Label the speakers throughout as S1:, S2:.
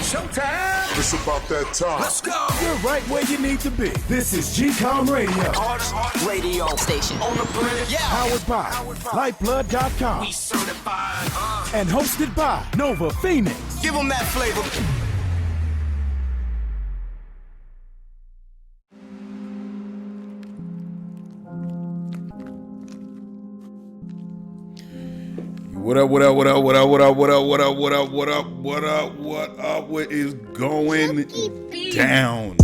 S1: Showtime.
S2: It's about that time.
S1: Let's go.
S3: You're right where you need to be. This is GCOM Radio.
S1: Hardest radio station on the planet. Yeah.
S3: Powered by Lyfeblood.com.
S1: We certified.
S3: And hosted by Nova Phoenix.
S1: Give them that flavor.
S4: What up? What is going down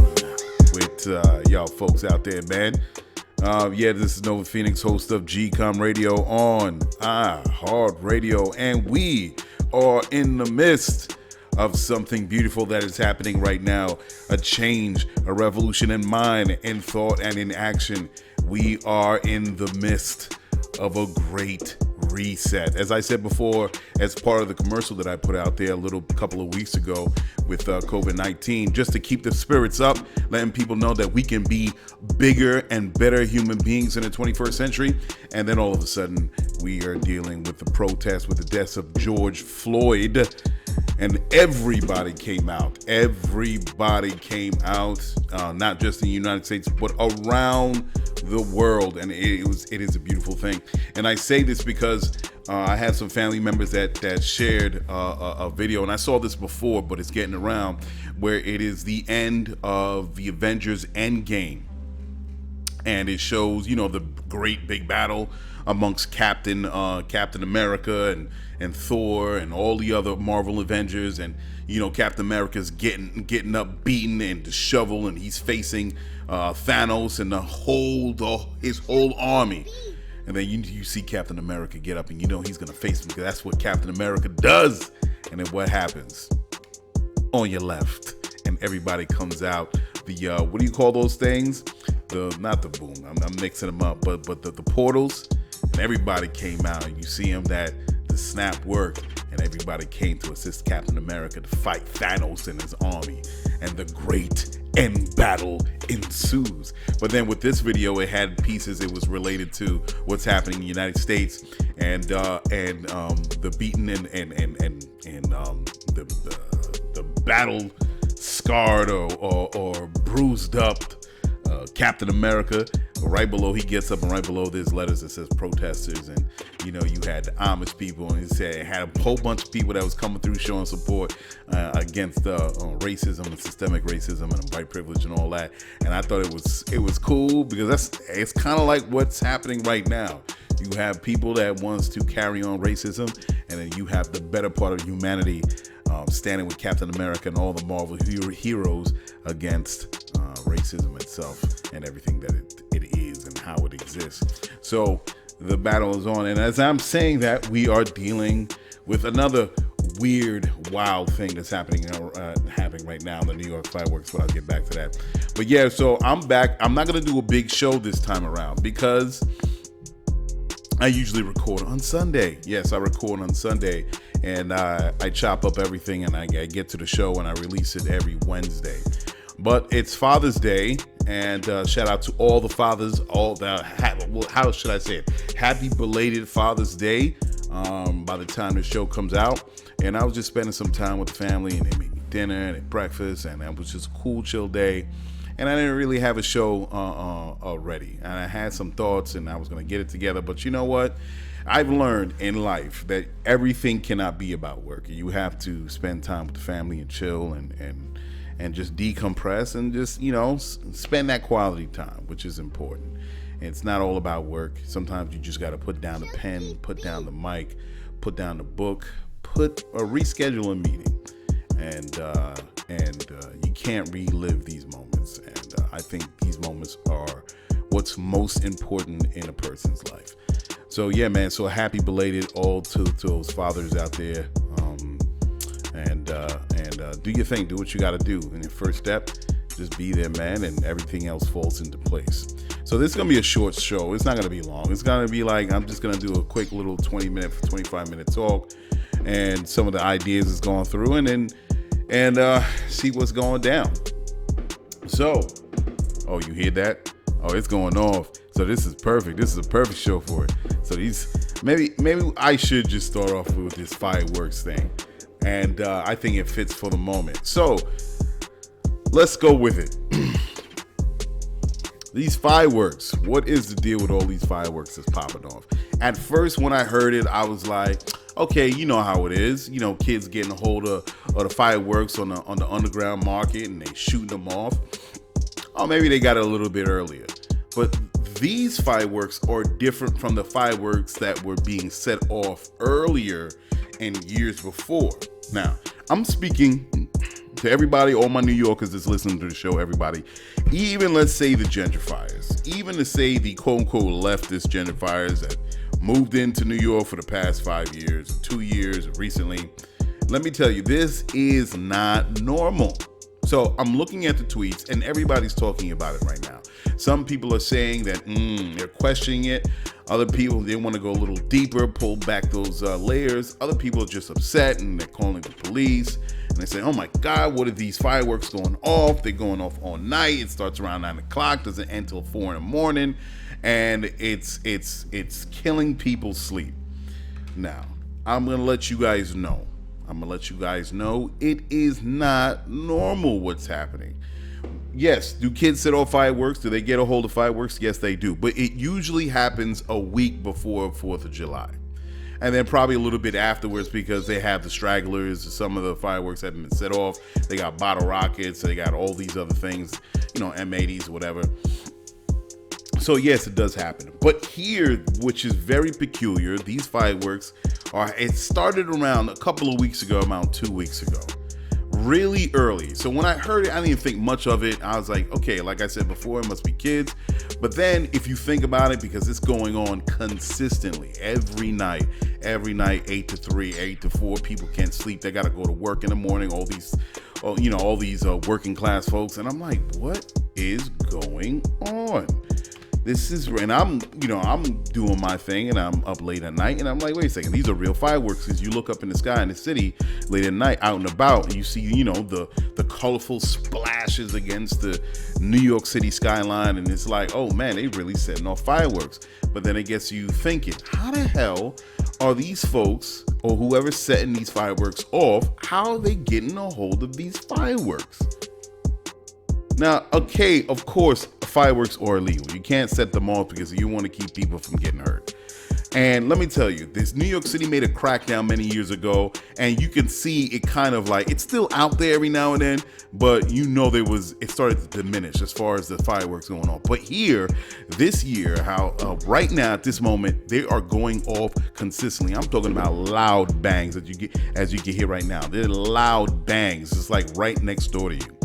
S4: with y'all folks out there, man? This is Nova Phoenix, host of GCOM Radio on iHeartRadio, and we are in the midst of something beautiful that is happening right now. A change, a revolution in mind, in thought, and in action. We are in the midst of a great reset. As I said before, as part of the commercial that I put out there a couple of weeks ago with COVID-19, just to keep the spirits up, letting people know that we can be bigger and better human beings in the 21st century. And then all of a sudden, we are dealing with the protest, with the deaths of George Floyd. And everybody came out. Not just in the United States, but around the world. And it is a beautiful thing. And I say this because I had some family members that shared a video, and I saw this before, but it's getting around, where it is the end of the Avengers Endgame. And it shows, the great big battle amongst Captain America and Thor and all the other Marvel Avengers, and Captain America's getting up, beaten, and the shovel, and he's facing Thanos and his whole army. And then you see Captain America get up, and he's gonna face him, because that's what Captain America does. And then what happens? On your left, and everybody comes out. The what do you call those things? Not the boom. I'm mixing them up, but the portals. And everybody came out, and you see him that the snap worked, and everybody came to assist Captain America to fight Thanos and his army, and the great end battle ensues. But then with this video, it had pieces. It was related to what's happening in the United States, and the beaten and the battle scarred or bruised up Captain America. Right below, he gets up, and right below there's letters that says protesters, and you had the Amish people, and it had a whole bunch of people that was coming through showing support against racism and systemic racism and white privilege and all that. And I thought it was cool, because it's kind of like what's happening right now. You have people that wants to carry on racism, and then you have the better part of humanity standing with Captain America and all the Marvel heroes against racism itself and everything that it is and how it exists. So the battle is on, and as I'm saying that, we are dealing with another weird, wild thing that's happening right now in the New York fireworks, but I'll get back to that. But yeah, so I'm back. I'm not going to do a big show this time around, because I usually record on Sunday. Yes, I record on Sunday, and I chop up everything, and I get to the show, and I release it every Wednesday. But it's Father's Day, and shout out to all the fathers, how should I say it? Happy belated Father's Day by the time the show comes out. And I was just spending some time with the family, and they made me dinner and breakfast, and it was just a cool, chill day. And I didn't really have a show already. And I had some thoughts, and I was going to get it together. But you know what? I've learned in life that everything cannot be about work. You have to spend time with the family and chill and just decompress and just, spend that quality time, which is important. And it's not all about work. Sometimes you just got to put down the pen, put down the mic, put down the book, reschedule a meeting. And you can't relive these moments. And I think these moments are what's most important in a person's life. So yeah, man. So happy belated all to those fathers out there. And do your thing. Do what you got to do. And your first step, just be there, man. And everything else falls into place. So this is going to be a short show. It's not going to be long. It's going to be like, I'm just going to do a quick little 25-minute talk. And some of the ideas is going through, and see what's going down. So, you hear that? It's going off. So this is perfect. This is a perfect show for it. So maybe I should just start off with this fireworks thing. And I think it fits for the moment. So let's go with it. These fireworks. What is the deal with all these fireworks that's popping off? At first, when I heard it, I was like, okay, you know how it is. You know, kids getting a hold of the fireworks on the underground market and they shooting them off. Oh, maybe they got it a little bit earlier. But these fireworks are different from the fireworks that were being set off earlier in years before. Now, I'm speaking to everybody, all my New Yorkers that's listening to the show, everybody, even let's say the gentrifiers, even to say the quote-unquote leftist gentrifiers that moved into New York for the past 5 years, 2 years recently. Let me tell you, this is not normal. So I'm looking at the tweets and everybody's talking about it right now. Some people are saying that they're questioning it. Other people, they want to go a little deeper, pull back those layers. Other people are just upset and they're calling the police. And they say, oh my God, what are these fireworks going off? They're going off all night. It starts around 9 o'clock, doesn't end till 4 in the morning. And it's killing people's sleep. Now, I'm going to let you guys know. It is not normal what's happening. Yes, do kids set off fireworks? Do they get a hold of fireworks? Yes, they do. But it usually happens a week before 4th of July. And then probably a little bit afterwards because they have the stragglers. Some of the fireworks haven't been set off. They got bottle rockets. They got all these other things, M80s, whatever. So yes, it does happen. But here, which is very peculiar, these fireworks it started around a couple of weeks ago, around 2 weeks ago. Really early. So when I heard it, I didn't even think much of it. I was like, okay, like I said before, it must be kids. But then if you think about it, because it's going on consistently every night, 8 to 3, 8 to 4, people can't sleep. They got to go to work in the morning. All these working class folks. And I'm like, what is going on? This is, and I'm doing my thing and I'm up late at night and I'm like, wait a second, these are real fireworks. Because you look up in the sky in the city late at night out and about and you see, the colorful splashes against the New York City skyline. And it's like, oh man, they really setting off fireworks. But then it gets you thinking, how the hell are these folks or whoever's setting these fireworks off, how are they getting a hold of these fireworks? Now, okay, of course, fireworks are illegal. You can't set them off because you want to keep people from getting hurt. And let me tell you, this New York City made a crackdown many years ago, and you can see it kind of like, it's still out there every now and then, but it started to diminish as far as the fireworks going on. But here, this year, right now at this moment, they are going off consistently. I'm talking about loud bangs as you can hear right now. They're loud bangs, just like right next door to you.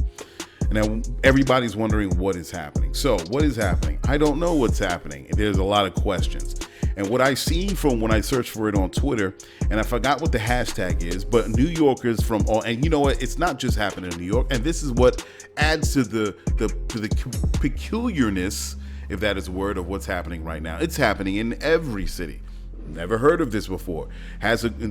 S4: Now, everybody's wondering what is happening. So, what is happening? I don't know what's happening. There's a lot of questions. And what I seen from when I searched for it on Twitter, and I forgot what the hashtag is, but New Yorkers from all, and you know what? It's not just happening in New York. And this is what adds to the peculiarness, if that is a word, of what's happening right now. It's happening in every city. Never heard of this before.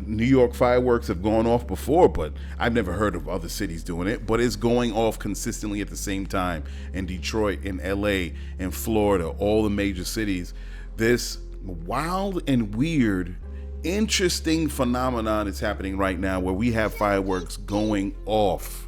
S4: New York fireworks have gone off before, but I've never heard of other cities doing it. But it's going off consistently at the same time in Detroit, in LA, in Florida, all the major cities. This wild and weird, interesting phenomenon is happening right now where we have fireworks going off.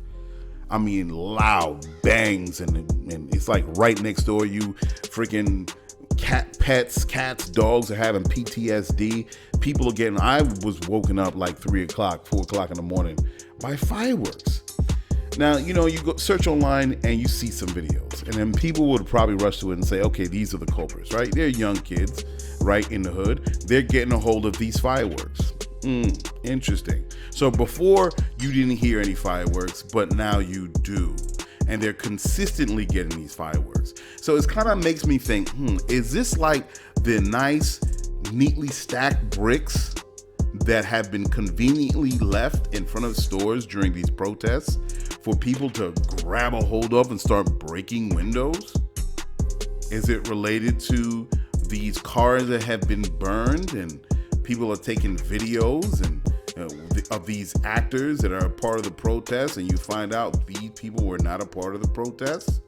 S4: I mean, loud bangs, and it's like right next door. You freaking cats, dogs are having PTSD. People are getting, I was woken up like 3 o'clock, 4 o'clock in the morning by fireworks. Now, you go search online and you see some videos, and then people would probably rush to it and say, okay, these are the culprits, right? They're young kids, right, in the hood. They're getting a hold of these fireworks. Interesting. So before you didn't hear any fireworks, but now you do. And they're consistently getting these fireworks. So it kind of makes me think, is this like the nice, neatly stacked bricks that have been conveniently left in front of stores during these protests for people to grab a hold of and start breaking windows? Is it related to these cars that have been burned and people are taking videos and of these actors that are a part of the protest, and you find out these people were not a part of the protest?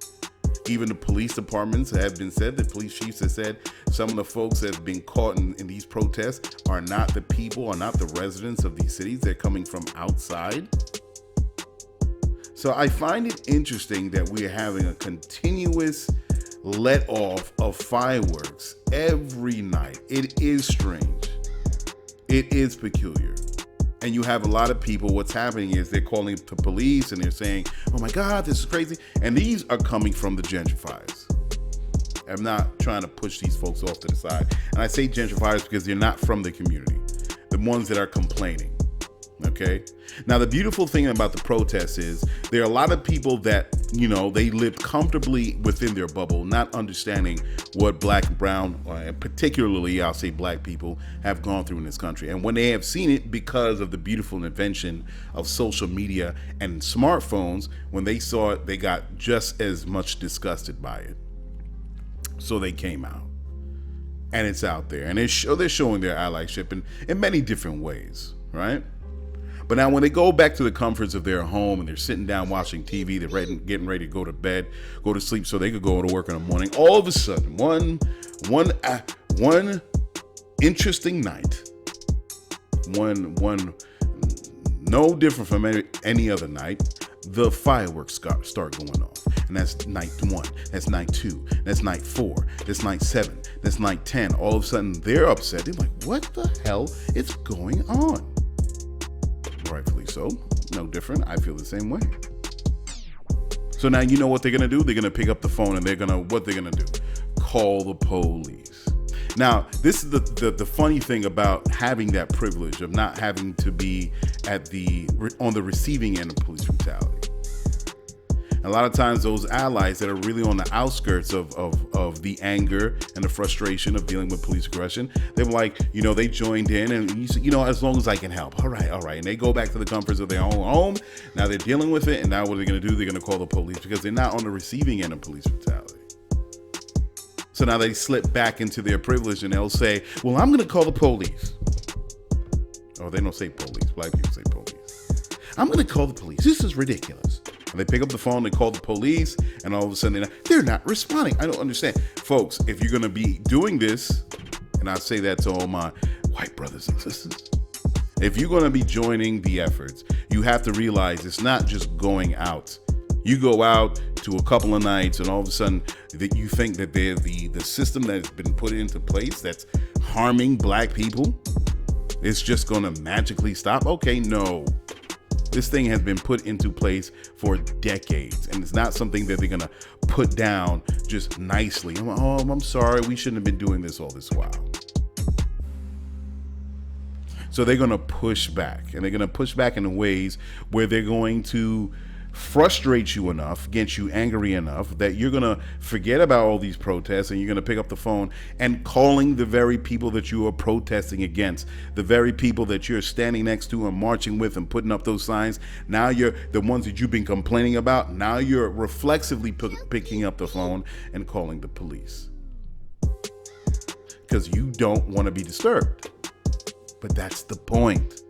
S4: Even the police departments have been said, the police chiefs have said some of the folks that have been caught in these protests are not the people, are not the residents of these cities. They're coming from outside. So I find it interesting that we are having a continuous let off of fireworks every night. It is strange. It is peculiar. And you have a lot of people, what's happening is they're calling the police and they're saying, oh my God, this is crazy. And these are coming from the gentrifiers. I'm not trying to push these folks off to the side. And I say gentrifiers because they're not from the community. The ones that are complaining. Okay. Now, the beautiful thing about the protests is there are a lot of people that, you know, they live comfortably within their bubble, not understanding what black and brown, and particularly I'll say black people, have gone through in this country. And when they have seen it because of the beautiful invention of social media and smartphones, when they saw it, they got just as much disgusted by it. So they came out. And it's out there. And they're showing their allyship in many different ways, right? But now when they go back to the comforts of their home and they're sitting down watching TV, they're getting ready to go to bed, go to sleep so they could go to work in the morning. All of a sudden, one interesting night, one no different from any other night, the fireworks start going off. And that's night 1, that's night 2, that's night 4, that's night 7, that's night 10. All of a sudden, they're upset. They're like, what the hell is going on? Rightfully so. No different. I feel the same way. So now you know what they're going to do? They're going to pick up the phone and what they're going to do? Call the police. Now, this is the funny thing about having that privilege of not having to be on the receiving end of police brutality. A lot of times those allies that are really on the outskirts of the anger and the frustration of dealing with police aggression, they're like, you know, they joined in and, you know, as long as I can help. All right. And they go back to the comforts of their own home. Now they're dealing with it. And now what are they going to do? They're going to call the police because they're not on the receiving end of police brutality. So now they slip back into their privilege and they'll say, well, I'm going to call the police. Oh, they don't say police. Black people say police. I'm going to call the police. This is ridiculous. And they pick up the phone, they call the police, and all of a sudden they're not responding. I don't understand. Folks, if you're going to be doing this, and I say that to all my white brothers and sisters, if you're going to be joining the efforts, you have to realize it's not just going out. You go out to a couple of nights, and all of a sudden that you think that they're the system that has been put into place that's harming black people, it's just going to magically stop. Okay, no. This thing has been put into place for decades, and it's not something that they're going to put down just nicely. I'm sorry, we shouldn't have been doing this all this while. So they're going to push back, and they're going to push back in ways where they're going to frustrate you enough, get you angry enough that you're going to forget about all these protests and you're going to pick up the phone and calling the very people that you are protesting against, the very people that you're standing next to and marching with and putting up those signs. Now you're the ones that you've been complaining about. Now you're reflexively picking up the phone and calling the police because you don't want to be disturbed. But that's the point.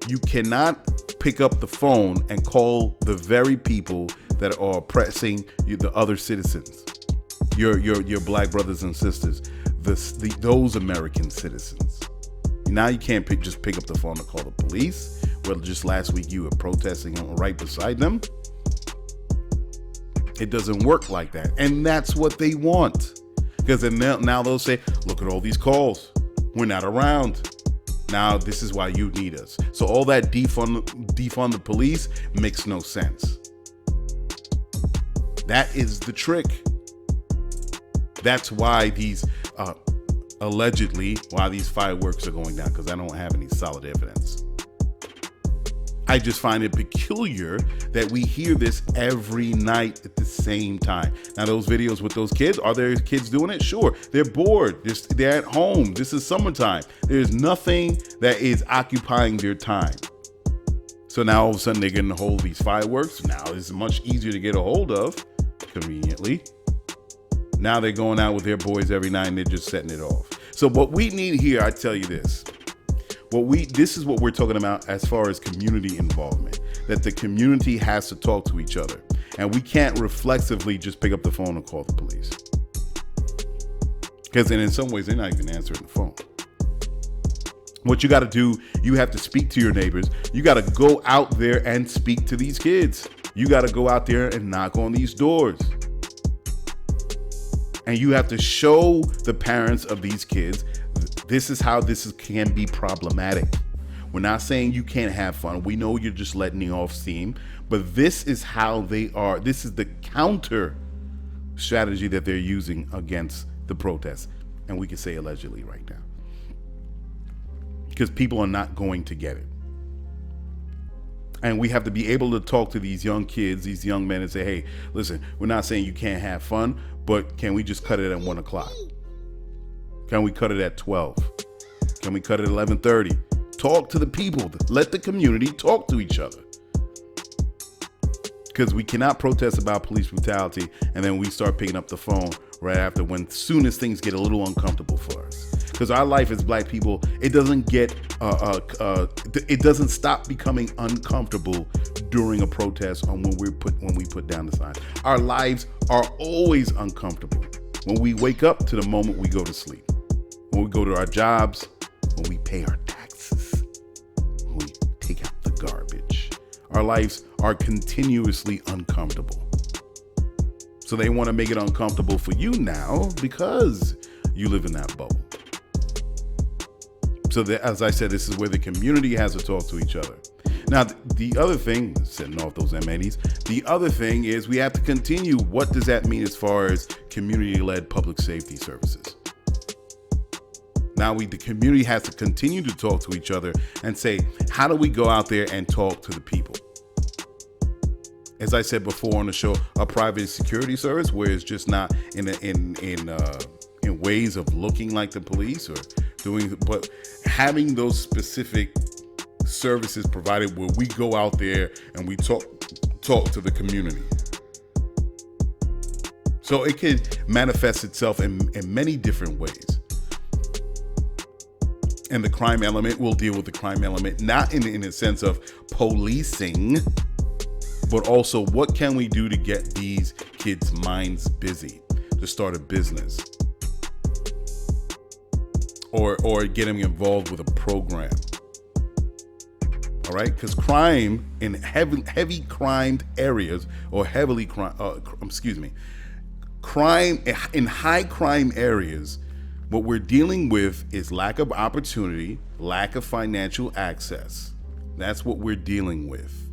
S4: You cannot pick up the phone and call the very people that are oppressing you, the other citizens, your black brothers and sisters, those American citizens. Now you can't just pick up the phone and call the police. Well, just last week you were protesting right beside them. It doesn't work like that, and that's what they want. Because now they'll say, "Look at all these calls. We're not around." Now, this is why you need us. So all that defund the police makes no sense. That is the trick. That's why these, allegedly, why these fireworks are going down, because I don't have any solid evidence. I just find it peculiar that we hear this every night at the same time. Now, those videos with those kids, are there kids doing it? Sure. They're bored. They're at home. This is summertime. There's nothing that is occupying their time. So now all of a sudden they're getting a hold of these fireworks. Now it's much easier to get a hold of, conveniently. Now they're going out with their boys every night and they're just setting it off. So what we need here, I tell you this. This is what we're talking about as far as community involvement, that the community has to talk to each other. And we can't reflexively just pick up the phone and call the police. Because in some ways, they're not even answering the phone. What you got to do, you have to speak to your neighbors. You got to go out there and speak to these kids. You got to go out there and knock on these doors. And you have to show the parents of these kids, this is how can be problematic. We're not saying you can't have fun. We know you're just letting off steam, but this is how they are. This is the counter strategy that they're using against the protests. And we can say allegedly right now. Because people are not going to get it. And we have to be able to talk to these young kids, these young men, and say, hey, listen, we're not saying you can't have fun, but can we just cut it at 1 o'clock? Can we cut it at 12? Can we cut it at 11:30? Talk to the people. Let the community talk to each other. Because we cannot protest about police brutality and then we start picking up the phone right after, when soon as things get a little uncomfortable for us. Because our life as black people, it doesn't get, it doesn't stop becoming uncomfortable during a protest or when we put down the sign. Our lives are always uncomfortable when we wake up to the moment we go to sleep, when we go to our jobs, when we pay our taxes, when we take out the garbage. Our lives are continuously uncomfortable. So they want to make it uncomfortable for you now because you live in that bubble. So that, as I said, this is where the community has to talk to each other. Now, the other thing, setting off those M80s, the other thing is we have to continue. What does that mean as far as community-led public safety services? Now, the community has to continue to talk to each other and say, how do we go out there and talk to the people? As I said before on the show, a private security service where it's just not in ways of looking like the police or doing, but having those specific services provided where we go out there and we talk to the community. So it could manifest itself in many different ways. And the crime element, will deal with the crime element, not in a sense of policing, but also what can we do to get these kids' minds busy, to start a business, or get them involved with a program. All right, because crime in heavy crimed areas, or crime in high crime areas, what we're dealing with is lack of opportunity, lack of financial access. That's what we're dealing with.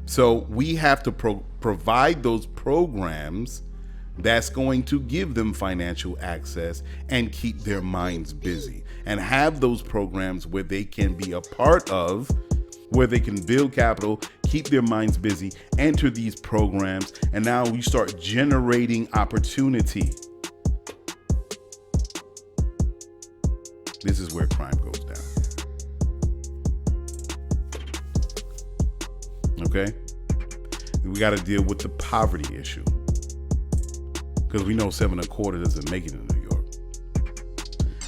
S4: So we have to provide those programs that's going to give them financial access and keep their minds busy, and have those programs where they can be a part of, where they can build capital, keep their minds busy, enter these programs, and now we start generating opportunity. This is where crime goes down. Okay? We got to deal with the poverty issue, because we know 7.25 doesn't make it in New York.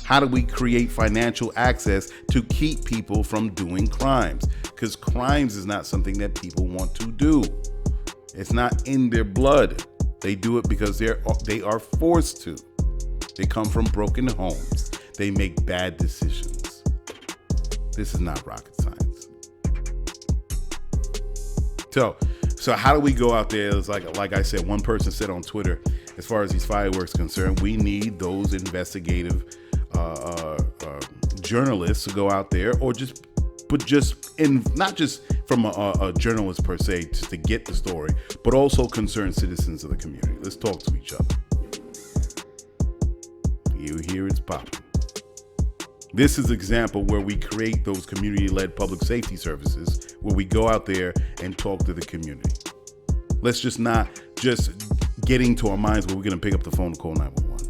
S4: How do we create financial access to keep people from doing crimes? Because crimes is not something that people want to do. It's not in their blood. They do it because they are forced to. They come from broken homes. They make bad decisions. This is not rocket science. So how do we go out there? It's like I said, one person said on Twitter, as far as these fireworks concerned, we need those investigative journalists to go out there, or not just from a journalist per se to get the story, but also concerned citizens of the community. Let's talk to each other. You hear it's popping. This is an example where we create those community-led public safety services, where we go out there and talk to the community. Let's just not just getting to our minds where we're going to pick up the phone and call 911.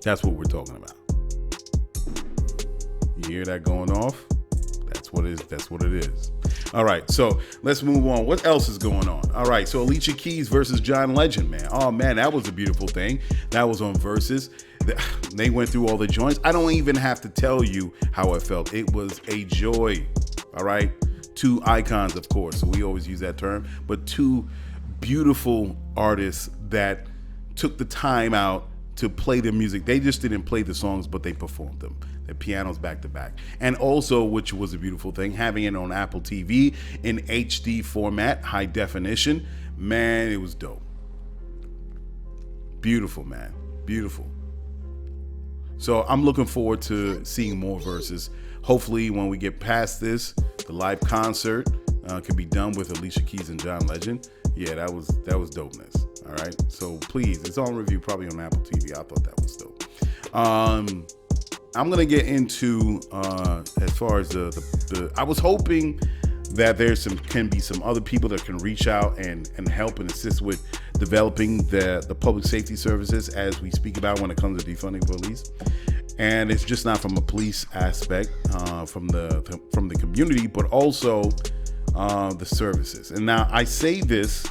S4: That's what we're talking about. You hear that going off? That's what it is. All right, so let's move on. What else is going on? All right, so Alicia Keys versus John Legend, man. Oh, man, that was a beautiful thing. That was on Versus. They went through all the joints. I don't even have to tell you how I felt. It was a joy, all right, two icons, of course. So we always use that term, but two beautiful artists that took the time out to play the music. They just didn't play the songs, but they performed them. The pianos back to back. And also, which was a beautiful thing, having it on Apple TV in HD format, high definition. Man, it was dope. Beautiful, man. Beautiful. So I'm looking forward to seeing more verses. Hopefully, when we get past this, the live concert can be done with Alicia Keys and John Legend. Yeah, that was dopeness. All right. So please, it's on review probably on Apple TV. I thought that was dope. I'm gonna get into as far as the I was hoping that can be some other people that can reach out and help and assist with developing the public safety services as we speak about when it comes to defunding police. And it's just not from a police aspect, from the community, but also the services. And now I say this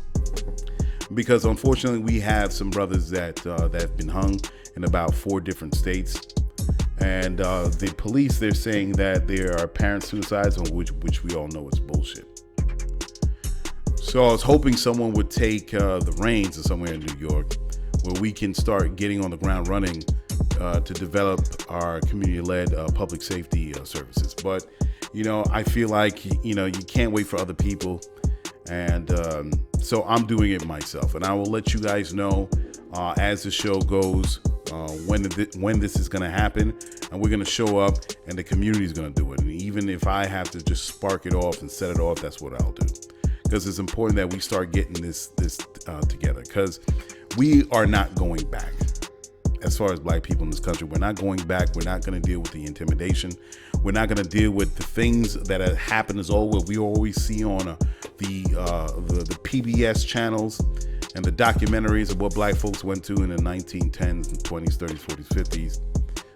S4: because unfortunately we have some brothers that have been hung in about 4 different states. And the police, they're saying that there are apparent suicides, on which we all know is bullshit. So I was hoping someone would take the reins of somewhere in New York where we can start getting on the ground running to develop our community-led public safety services. But, I feel like, you can't wait for other people. And so I'm doing it myself. And I will let you guys know as the show goes when this is going to happen. And we're going to show up and the community is going to do it. And even if I have to just spark it off and set it off, that's what I'll do. Because it's important that we start getting this together. Because we are not going back. As far as black people in this country, we're not going back. We're not going to deal with the intimidation. We're not going to deal with the things that have happened as what we always see on the PBS channels and the documentaries of what black folks went to in the 1910s and 20s, 30s, 40s, 50s,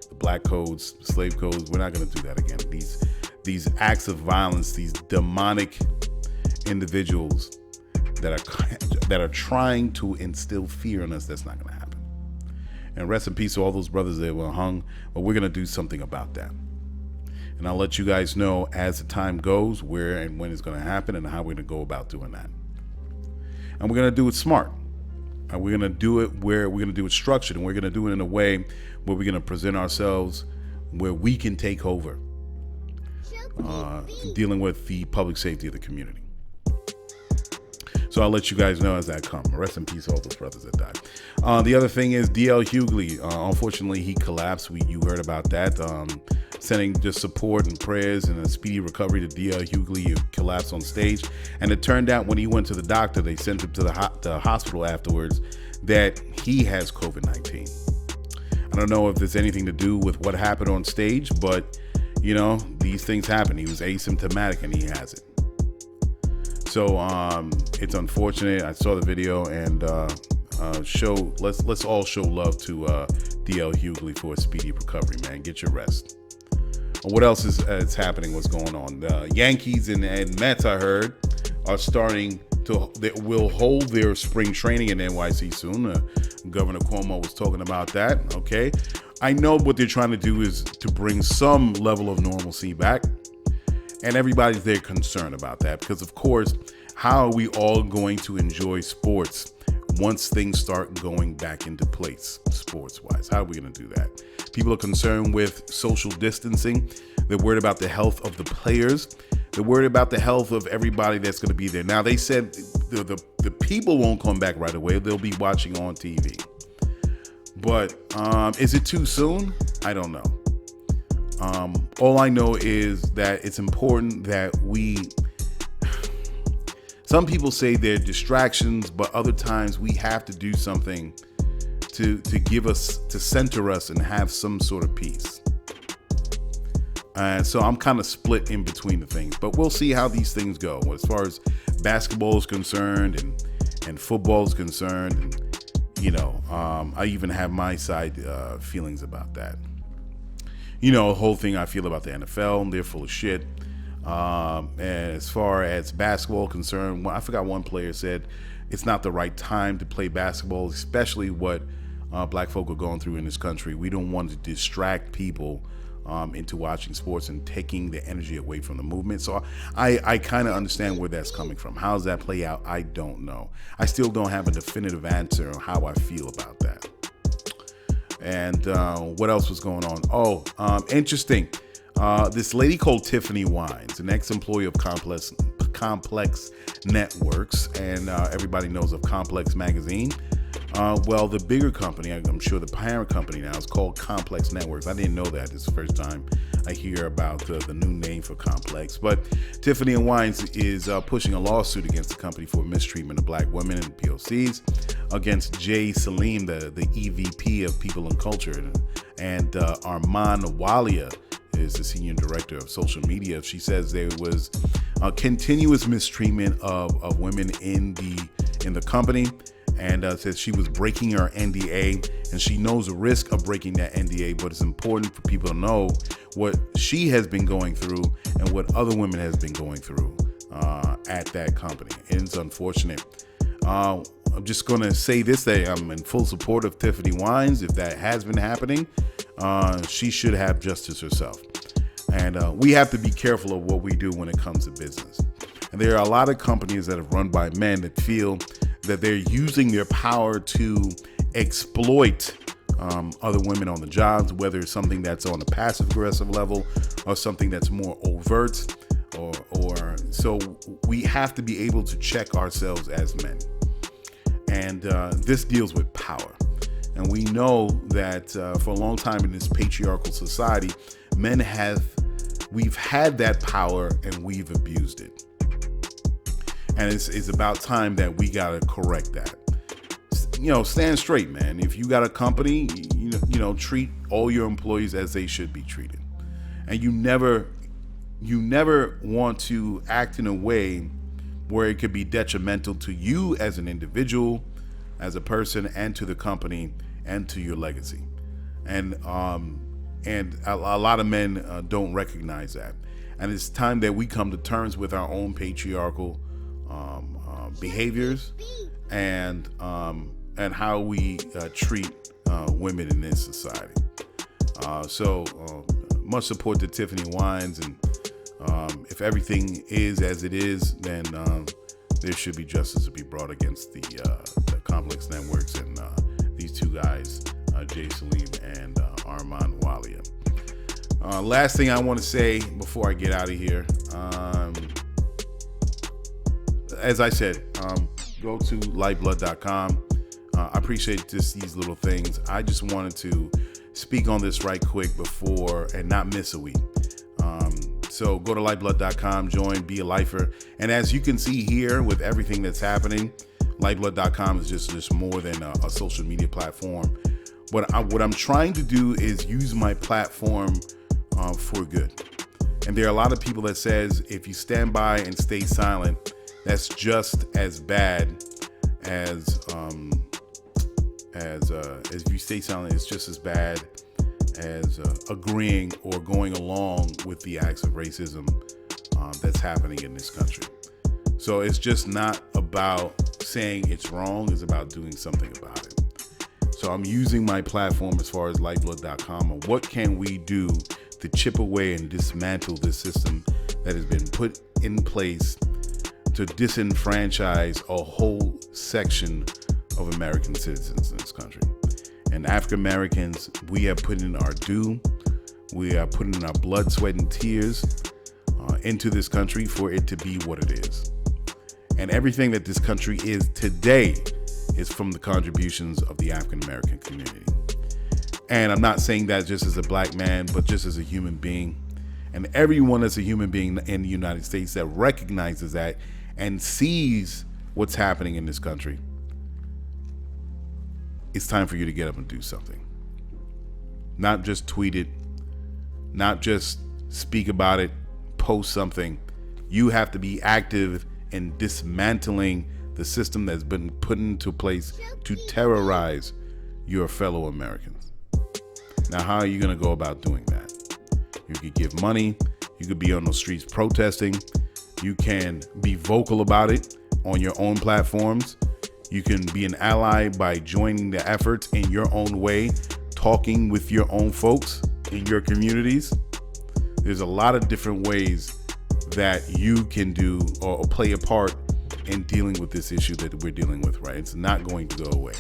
S4: the black codes, the slave codes. We're not going to do that again. These acts of violence, these demonic individuals that are trying to instill fear in us, that's not going to happen. And rest in peace to all those brothers that were hung, but we're going to do something about that. And I'll let you guys know as the time goes where and when it's going to happen and how we're going to go about doing that. And we're going to do it smart. And we're going to do it where we're going to do it structured, and we're going to do it in a way where we're going to present ourselves where we can take over dealing with the public safety of the community. So I'll let you guys know as that comes. Rest in peace, all those brothers that died. The other thing is D.L. Hughley. Unfortunately, he collapsed. You heard about that. Sending just support and prayers and a speedy recovery to D.L. Hughley, who collapsed on stage. And it turned out when he went to the doctor, they sent him to the hospital afterwards, that he has COVID-19. I don't know if there's anything to do with what happened on stage, but, these things happen. He was asymptomatic and he has it. So it's unfortunate. I saw the video and let's all show love to D.L. Hughley for a speedy recovery, man. Get your rest. What else is happening? What's going on? The Yankees and Mets, I heard, are starting to. They will hold their spring training in NYC soon. Governor Cuomo was talking about that. Okay, I know what they're trying to do is to bring some level of normalcy back. And everybody's there concerned about that because, of course, how are we all going to enjoy sports once things start going back into place sports-wise? How are we going to do that? People are concerned with social distancing. They're worried about the health of the players. They're worried about the health of everybody that's going to be there. Now, they said the people won't come back right away. They'll be watching on TV. But is it too soon? I don't know. All I know is that it's important that some people say they're distractions, but other times we have to do something to center us and have some sort of peace. And so I'm kind of split in between the things, but we'll see how these things go. As far as basketball is concerned and football is concerned, and, I even have my side feelings about that. The whole thing I feel about the NFL, they're full of shit. And as far as basketball concerned, I forgot one player said it's not the right time to play basketball, especially what black folk are going through in this country. We don't want to distract people into watching sports and taking the energy away from the movement. So I kind of understand where that's coming from. How does that play out? I don't know. I still don't have a definitive answer on how I feel about that. And what else was going on? Interesting. This lady called Tiffany Wines, an ex-employee of Complex Networks, and everybody knows of Complex Magazine. Well, the bigger company, I'm sure the parent company now, is called Complex Networks. I didn't know that. This is the first time I hear about the new name for Complex. But Tiffany Wines is pushing a lawsuit against the company for mistreatment of black women and POCs, against Jay Salim, the EVP of People and Culture, and Armand Walia is the senior director of social media. She says there was a continuous mistreatment of women in the company, and says she was breaking her NDA, and she knows the risk of breaking that NDA, but it's important for people to know what she has been going through and what other women has been going through at that company. And it's unfortunate. I'm just going to say this, that I'm in full support of Tiffany Wines. If that has been happening, she should have justice herself. And we have to be careful of what we do when it comes to business. And there are a lot of companies that are run by men that feel that they're using their power to exploit other women on the jobs, whether it's something that's on a passive aggressive level or something that's more overt, or so we have to be able to check ourselves as men. And this deals with power. And we know that for a long time in this patriarchal society, we've had that power and we've abused it. And it's about time that we got to correct that. Stand straight, man. If you got a company, treat all your employees as they should be treated. And you never want to act in a way where it could be detrimental to you as an individual, as a person, and to the company and to your legacy. And a lot of men don't recognize that. And it's time that we come to terms with our own patriarchal behaviors and how we treat women in this society. So much support to Tiffany Wines, and if everything is as it is, then there should be justice to be brought against the Complex Networks and these two guys, Jay Salim and Armand Walia. Last thing I want to say before I get out of here, as I said, go to Lyfeblood.com. I appreciate these little things. I just wanted to speak on this right quick before and not miss a week. So go to Lyfeblood.com, join, be a lifer. And as you can see here with everything that's happening, Lyfeblood.com is just more than a social media platform. What I'm trying to do is use my platform for good. And there are a lot of people that says if you stand by and stay silent, that's just as bad as if you stay silent. It's just as bad as agreeing or going along with the acts of racism that's happening in this country. So it's just not about saying it's wrong, it's about doing something about it. So I'm using my platform as far as Lyfeblood.com and what can we do to chip away and dismantle this system that has been put in place to disenfranchise a whole section of American citizens in this country. And African Americans, we have put in our due. We are putting in our blood, sweat, and tears into this country for it to be what it is. And everything that this country is today is from the contributions of the African American community. And I'm not saying that just as a black man, but just as a human being. And everyone that's a human being in the United States that recognizes that and sees what's happening in this country, it's time for you to get up and do something. Not just tweet it, not just speak about it, post something. You have to be active in dismantling the system that's been put into place to terrorize your fellow Americans. Now, how are you going to go about doing that? You could give money. You could be on the streets protesting. You can be vocal about it on your own platforms. You can be an ally by joining the efforts in your own way, talking with your own folks. in your communities, there's a lot of different ways that you can do or play a part in dealing with this issue that we're dealing with, right? It's not going to go away.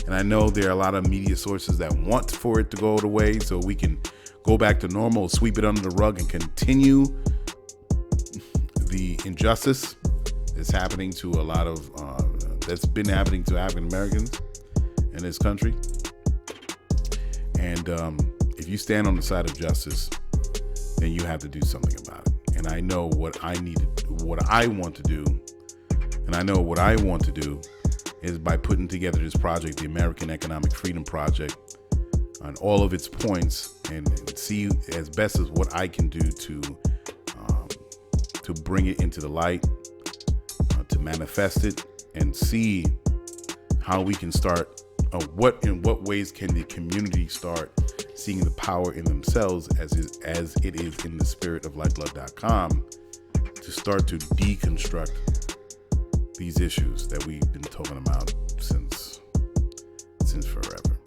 S4: And I know there are a lot of media sources that want for it to go away so we can go back to normal, sweep it under the rug, and continue the injustice that's happening to a lot of, that's been happening to African Americans in this country. And if you stand on the side of justice, then you have to do something about it. And I know what I want to do. And I know what I want to do is by putting together this project, the American Economic Freedom Project, on all of its points, and see as best as what I can do to bring it into the light, to manifest it, and see how we can start. In what ways can the community start seeing the power in themselves, as it is in the spirit of Lyfeblood.com, to start to deconstruct these issues that we've been talking about since forever.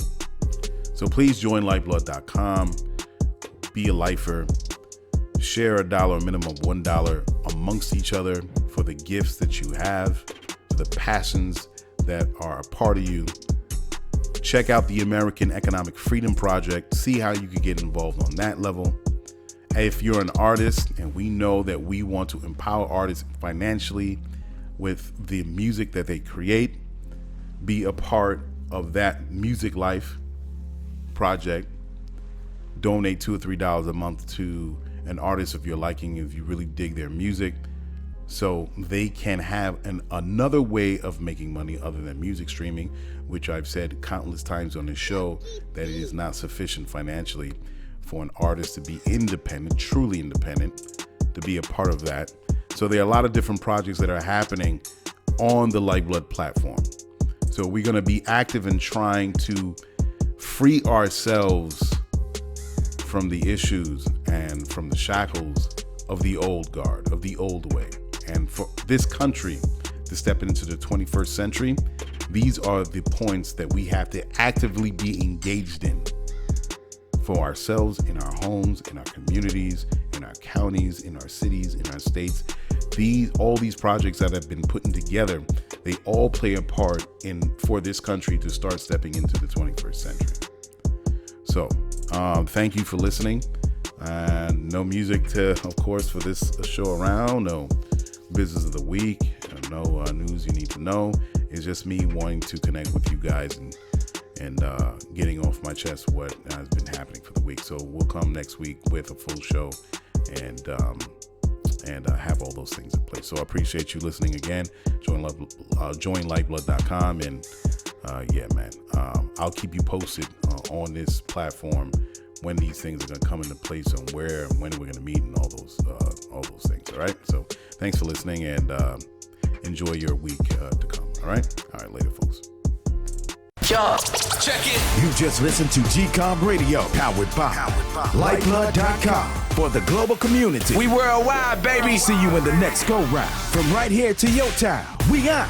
S4: So please join Lyfeblood.com, be a lifer, share a minimum of $1 amongst each other for the gifts that you have, for the passions that are a part of you. Check out the American Economic Freedom Project. See how you can get involved on that level. If you're an artist, and we know that we want to empower artists financially with the music that they create, be a part of that Music Life project. Donate $2 or $3 a month to an artist of your liking if you really dig their music, so they can have another way of making money other than music streaming, which I've said countless times on this show that it is not sufficient financially for an artist to be independent, truly independent, to be a part of that. So there are a lot of different projects that are happening on the Lyfeblood platform. So we're going to be active in trying to free ourselves from the issues and from the shackles of the old guard, of the old way. And for this country to step into the 21st century, these are the points that we have to actively be engaged in for ourselves, in our homes, in our communities, in our counties, in our cities, in our states. All these projects that have been put together, they all play a part for this country to start stepping into the 21st century. So thank you for listening. No music of course, for this show around. No business of the week. No news you need to know. It's just me wanting to connect with you guys and getting off my chest what has been happening for the week. So we'll come next week with a full show and have all those things in place. So I appreciate you listening again. Join Lyfeblood.com, and yeah, man, I'll keep you posted on this platform when these things are going to come into place, and where and when we're going to meet, and all those things. All right. So thanks for listening, and enjoy your week to come. All right, later, folks.
S1: Yo, check it.
S3: You just listened to GCOM Radio, powered by Lyfeblood.com for the global community.
S1: We worldwide, baby.
S3: See you in the next go round. From right here to your town, we out.